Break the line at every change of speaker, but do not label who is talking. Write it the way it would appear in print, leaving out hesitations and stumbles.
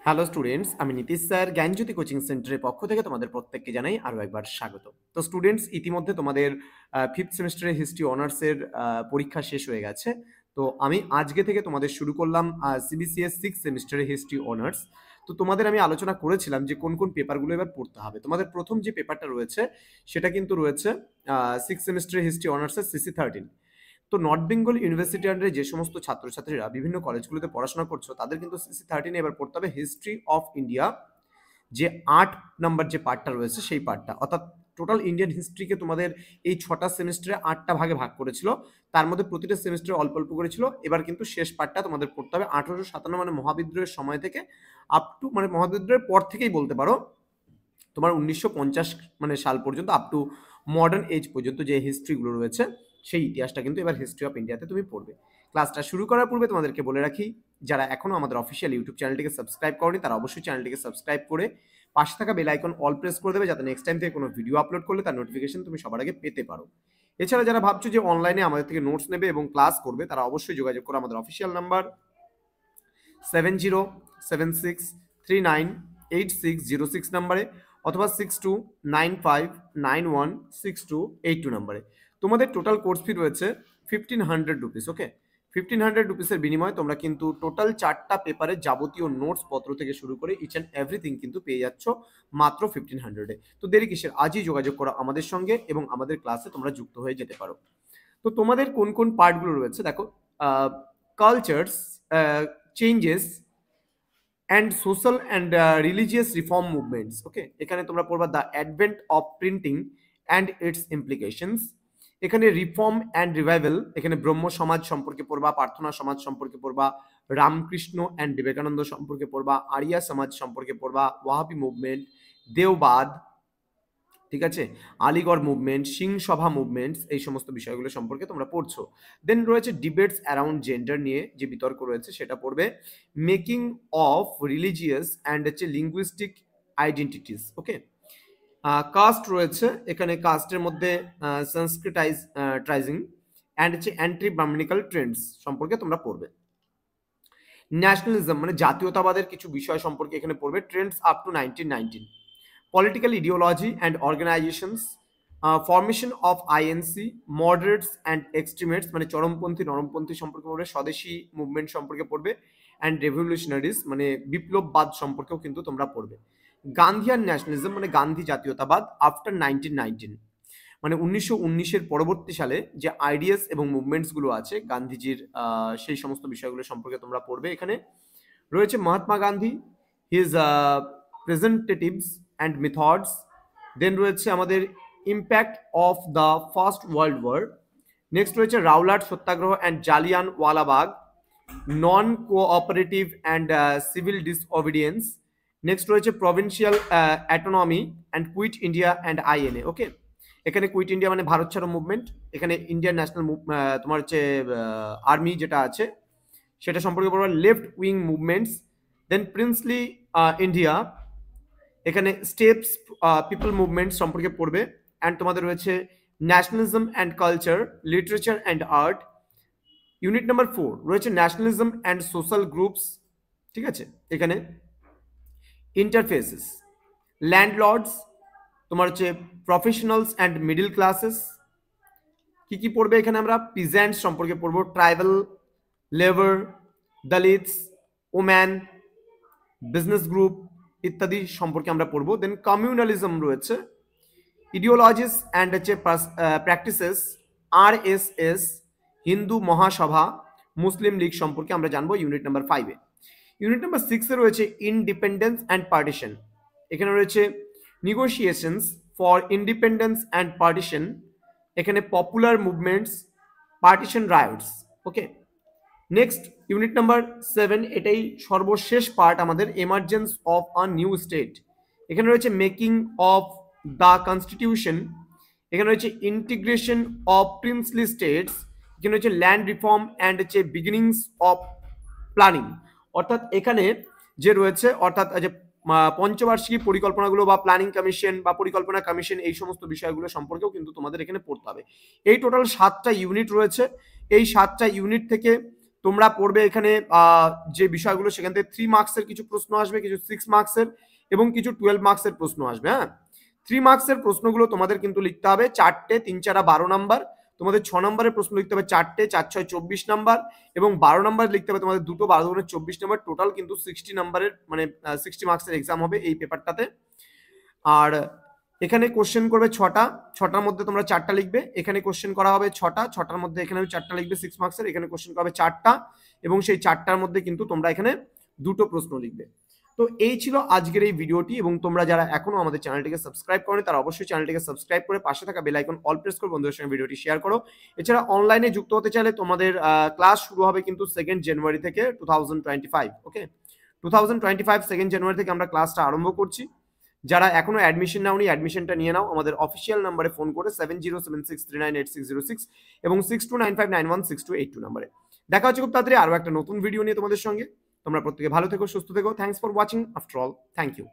Hello students, আমি Nitish sir জ্ঞানজ্যোতি coaching সেন্টারের পক্ষ থেকে তোমাদের প্রত্যেককে জানাই আরও একবার স্বাগত। তো স্টুডেন্টস, ইতিমধ্যে তোমাদের ফিফথ সেমিস্টারের হিস্ট্রি অনার্সের পরীক্ষা শেষ হয়ে গেছে। তো আমি আজকে থেকে তোমাদের শুরু করলাম সিবিসিএস সিক্স সেমিস্টারের হিস্ট্রি অনার্স। তো তোমাদের আমি আলোচনা করেছিলাম যে কোন কোন পেপারগুলো এবার পড়তে হবে। তোমাদের প্রথম যে পেপারটা রয়েছে সেটা কিন্তু রয়েছে সিক্স সেমিস্টারের হিস্ট্রি অনার্সের CC13। তো নর্থ বেঙ্গল ইউনিভার্সিটি আন্ডারে যে সমস্ত ছাত্রছাত্রীরা বিভিন্ন কলেজগুলোতে পড়াশোনা করছো, তাদের কিন্তু CC13 এবার পড়তে হবে হিস্ট্রি অফ ইন্ডিয়া, যে 8 নাম্বার যে পার্টটা রয়েছে সেই পার্টটা। অর্থাৎ টোটাল ইন্ডিয়ান হিস্ট্রিকে তোমাদের এই 6টা সেমিস্টারে 8টা ভাগে ভাগ করেছিল, তার মধ্যে প্রতিটা সেমিস্টারে অল্প অল্প করেছিল। এবার কিন্তু শেষ পার্টটা তোমাদের পড়তে হবে 1857 মানে মহাবিদ্রোহের সময় থেকে আপ টু, মানে মহাবিদ্রোহের পর থেকেই বলতে পারো তোমার 1950 মানে সাল পর্যন্ত, আপ টু মডার্ন এজ পর্যন্ত যে হিস্ট্রিগুলো রয়েছে সেই ইতিহাসটা কিন্তু এবার হিস্ট্রি অফ ইন্ডিয়াতে তুমি পড়বে। ক্লাসটা শুরু করার পূর্বে তোমাদেরকে বলে রাখি, যারা এখনো আমাদের অফিসিয়াল ইউটিউব চ্যানেলটিকে সাবস্ক্রাইব করেনি তারা অবশ্যই চ্যানেলটিকে সাবস্ক্রাইব করে পাশে থাকা বেল আইকন অল প্রেস করে দেবে, যাতে নেক্সট টাইম থেকে কোনো ভিডিও আপলোড করলে তার নোটিফিকেশন তুমি সবার আগে পেতে পারো। এছাড়া যারা ভাবছো যে অনলাইনে আমাদের থেকে নোটস নেবে এবং ক্লাস করবে, তারা অবশ্যই যোগাযোগ করো আমাদের অফিসিয়াল নাম্বার 7076398606 নাম্বারে, অথবা 6295916282 নাম্বারে। তোমাদের টোটাল কোর্স ফি রয়েছে 1500 রুপিস। ওকে, 1500 রুপিসের বিনিময়ে তোমরা কিন্তু টোটাল 4টা পেপারের যাবতীয় নোটস পত্র থেকে শুরু করে ইচ অ্যান্ড এভরিথিং কিন্তু পেয়ে যাচ্ছ মাত্র 1500-এ। তো দেরি কিসের, আজই যোগাযোগ করো আমাদের সঙ্গে এবং আমাদের ক্লাসে তোমরা যুক্ত হয়ে যেতে পারো। তো তোমাদের কোন কোন পার্টগুলো রয়েছে দেখো, cultures, changes and social and religious reform movements. Okay, এখানে তোমরা পড়বা the advent of printing and its implications. এখানে রিফর্ম অ্যান্ড রিভাইভাল, এখানে ব্রহ্ম সমাজ সম্পর্কে পড়বা, প্রার্থনা সমাজ সম্পর্কে পড়বা, রামকৃষ্ণ অ্যান্ড বিবেকানন্দ সম্পর্কে পড়বা, আরিয়া সমাজ সম্পর্কে পড়বা, ওয়াহাবি মুভমেন্ট, দেওবাদ, ঠিক আছে, আলিগড় মুভমেন্ট, সিং সভা মুভমেন্টস, এই সমস্ত বিষয়গুলো সম্পর্কে তোমরা পড়ছো। দেন রয়েছে ডিবেটস অ্যারাউন্ড জেন্ডার নিয়ে যে বিতর্ক রয়েছে সেটা পড়বে, মেকিং অফ রিলিজিয়াস অ্যান্ড হচ্ছে লিঙ্গুইস্টিক আইডেন্টিটিস। ওকে, কাস্ট রয়েছে, এখানে কাস্টের মধ্যে সংস্কৃটাইজিং অ্যান্ড হচ্ছে অ্যান্টি ব্রাহ্মণিক্যাল ট্রেন্ডস সম্পর্কে তোমরা পড়বে। ন্যাশনালিজম মানে জাতীয়তাবাদের কিছু বিষয় সম্পর্কে এখানে পড়বে, Trends up to 1919, political ideology and organizations, formation of INC, moderates and extremists মানে চরমপন্থী নরমপন্থী সম্পর্কে পড়বে, স্বদেশী মুভমেন্ট সম্পর্কে পড়বে, অ্যান্ড রেভলিউশনারিজ মানে বিপ্লববাদ সম্পর্কেও কিন্তু তোমরা পড়বে। গান্ধিয়ান ন্যাশনালিজম মানে গান্ধী জাতীয়তাবাদ আফটার 1919 মানে 1919-এর পরবর্তী সালে যে আইডিয়াস এবং মুভমেন্টসগুলো আছে গান্ধীজির, সেই সমস্ত বিষয়গুলো সম্পর্কে তোমরা পড়বে। এখানে রয়েছে Mahatma Gandhi, his representatives and methods. Then রয়েছে আমাদের impact of the first world war. Next রয়েছে Rowlatt Satyagraha and Jallianwala Bagh, non cooperative and civil disobedience. Next রয়েছে provincial autonomy and quit India and INA। Okay, এখানে কুইট ইন্ডিয়া মানে ভারত ছাড়ো মুভমেন্ট, এখানে Indian national তোমার হচ্ছে আর্মি যেটা আছে সেটা সম্পর্কে পড়বা, লেফট উইং মুভমেন্টস। দেন প্রিন্সলি ইন্ডিয়া, এখানে স্টেপস পিপল মুভমেন্ট সম্পর্কে পড়বে। অ্যান্ড তোমাদের রয়েছে nationalism and culture, literature and art. Unit number 4 রয়েছে ন্যাশনালিজম অ্যান্ড সোশ্যাল গ্রুপস, ঠিক আছে, এখানে ইন্টারফেসেস, ল্যান্ডলর্ডস, তোমার হচ্ছে প্রফেশনালস অ্যান্ড মিডল ক্লাসেস। কি কি পড়বে এখানে আমরা, পিজেন্টস সম্পর্কে পড়বো, tribal, labour, দলিতস, woman, business group ইত্যাদি সম্পর্কে আমরা পড়বো। দেন কমিউনালিজম রয়েছে, ইডিওলজিস অ্যান্ড হচ্ছে প্র্যাকটিসেস, RSS, হিন্দু মহাসভা, মুসলিম লীগ সম্পর্কে আমরা জানবো ইউনিট নাম্বার 5-এ। ইউনিট নাম্বার 6-এ রয়েছে ইনডিপেন্ডেন্স অ্যান্ড পার্টিশন, এখানে রয়েছে নিগোসিয়েশনস ফর ইন্ডিপেন্ডেন্স অ্যান্ড পার্টিশন, এখানে পপুলার মুভমেন্টস, পার্টিশন রাইটস। ওকে, নেক্সট ইউনিট নাম্বার 7, এটাই সর্বশেষ পার্ট আমাদের, emergence of a new state, এখানে রয়েছে মেকিং অফ দ্য কনস্টিটিউশন, এখানে রয়েছে ইন্টিগ্রেশন অফ প্রিন্সলি স্টেটস, এখানে রয়েছে ল্যান্ড রিফর্ম অ্যান্ড হচ্ছে বিগিনিংস অফ প্ল্যানিং। অর্থাৎ এখানে যে রয়েছে, অর্থাৎ যে পঞ্চবার্ষিকী পরিকল্পনাগুলো বা প্ল্যানিং কমিশন বা পরিকল্পনা কমিশন, এই সমস্ত বিষয়গুলো সম্পর্কেও কিন্তু তোমাদের এখানে পড়তে হবে। এই টোটাল 7টা ইউনিট রয়েছে, এই 7টা ইউনিট থেকে তোমরা পড়বে এখানে যে বিষয়গুলো সেখান থেকে 3 মার্কসের কিছু প্রশ্ন আসবে, কিছু 6 মার্কসের এবং কিছু 12 মার্কসের প্রশ্ন আসবে। হ্যাঁ, 3 মার্কসের প্রশ্নগুলো তোমাদের কিন্তু লিখতে হবে 4টে, 3 4 12 নাম্বার। তোমাদের 6 নম্বরের প্রশ্ন লিখতে হবে 4টে, 4 6 24 নাম্বার এবং 12 নাম্বার লিখতে হবে তোমাদের দুটো, 12 দুগুণে 24 নাম্বার। টোটাল কিন্তু 60 নাম্বারের মানে 60 মার্কসের এক্সাম হবে এই পেপারটাতে। আর এখানে কোশ্চেন করবে 6টার মধ্যে তোমরা 4টা লিখবে। এখানে কোশ্চেন করা হবে 6টার মধ্যে এখানে 4টা লিখবে 6 মার্কসের। এখানে কোশ্চেন করা হবে 4টা এবং সেই 4টার মধ্যে কিন্তু তোমরা এখানে দুটো প্রশ্ন লিখবে। তো এই ছিল আজকের এই ভিডিওটি এবং তোমরা যারা এখনো আমাদের চ্যানেলটিকে সাবস্ক্রাইব করোনি তারা অবশ্যই চ্যানেলটিকে সাবস্ক্রাইব করে পাশে থাকা বেল আইকন অল প্রেস করে বন্ধুদের সঙ্গে ভিডিওটি শেয়ার করো। এছাড়া অনলাইনে যুক্ত হতে চাইলে তোমাদের ক্লাস শুরু হবে কিন্তু 2nd জানুয়ারি থেকে 2025। ওকে, 2025 2nd জানুয়ারি থেকে আমরা ক্লাসটা আরম্ভ করছি। যারা এখনো অ্যাডমিশন নাওনি অ্যাডমিশনটা নিয়ে নাও আমাদের অফিসিয়াল নাম্বারে ফোন করে 7076398606 এবং 6295916282 নাম্বারে। দেখা হচ্ছে খুব তাড়াতাড়ি আরো একটা নতুন ভিডিও নিয়ে তোমাদের সঙ্গে। তোমরা প্রত্যেকে ভালো থেকো, সুস্থ থেকো। Thanks for watching. After all, thank you.